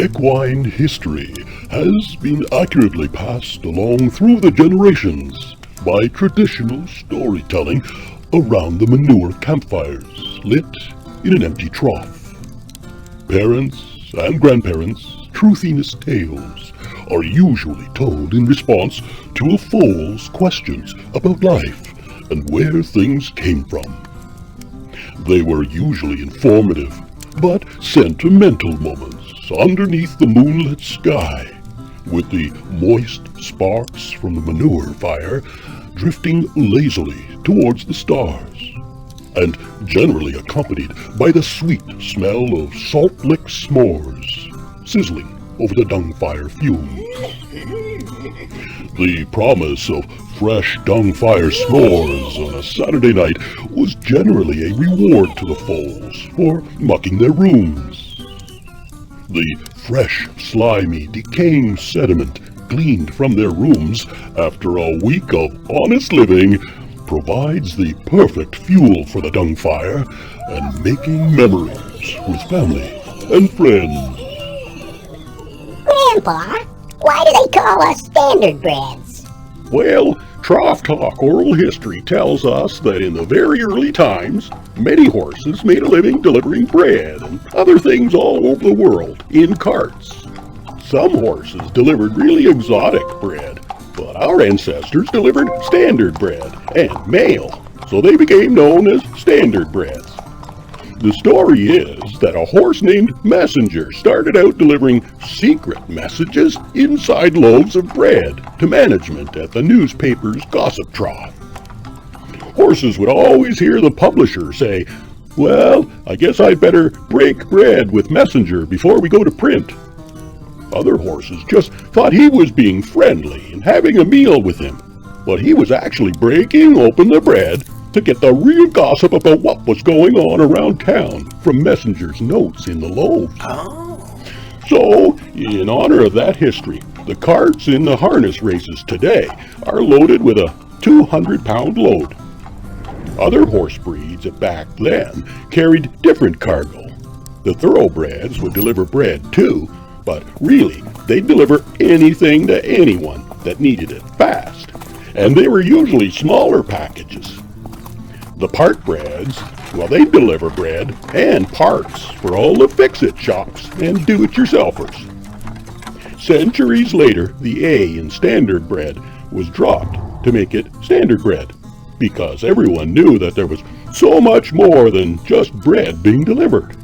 Equine history has been accurately passed along through the generations by traditional storytelling around the manure campfires lit in an empty trough. Parents and grandparents' truthiness tales are usually told in response to a foal's questions about life and where things came from. They were usually informative but sentimental moments underneath the moonlit sky, with the moist sparks from the manure fire drifting lazily towards the stars, and generally accompanied by the sweet smell of salt lick s'mores sizzling over the dung fire fumes. The promise of fresh dung fire s'mores on a Saturday night was generally a reward to the foals for mucking their rooms. The fresh, slimy, decaying sediment gleaned from their rooms after a week of honest living provides the perfect fuel for the dung fire and making memories with family and friends. Grandpa, why do they call us Standardbreds? Well, Trough Talk oral history tells us that in the very early times, many horses made a living delivering bread and other things all over the world in carts. Some horses delivered really exotic bread, but our ancestors delivered standard bread and mail, so they became known as Standardbreds. The story is that a horse named Messenger started out delivering secret messages inside loaves of bread to management at the newspaper's gossip trough. Horses would always hear the publisher say, "Well, I guess I'd better break bread with Messenger before we go to print." Other horses just thought he was being friendly and having a meal with him, but he was actually breaking open the bread to get the real gossip about what was going on around town from Messenger's notes in the loaves. So, in honor of that history, the carts in the harness races today are loaded with a 200-pound load. Other horse breeds back then carried different cargo. The thoroughbreds would deliver bread too, but really, they'd deliver anything to anyone that needed it fast, and they were usually smaller packages. The partbreds, well, they deliver bread and parts for all the fix-it shops and do-it-yourselfers. Centuries later, the A in Standardbred was dropped to make it Standardbred, because everyone knew that there was so much more than just bread being delivered.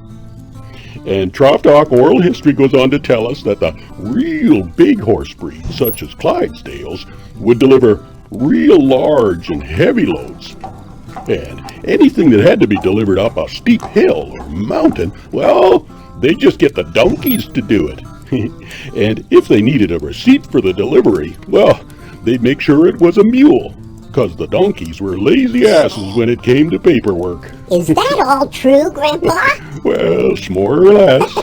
And Trough Talk oral history goes on to tell us that the real big horse breeds, such as Clydesdales, would deliver real large and heavy loads. And anything that had to be delivered up a steep hill or mountain, well, they'd just get the donkeys to do it. And if they needed a receipt for the delivery, well, they'd make sure it was a mule, because the donkeys were lazy asses when it came to paperwork. Is that all true, Grandpa? Well, more or less.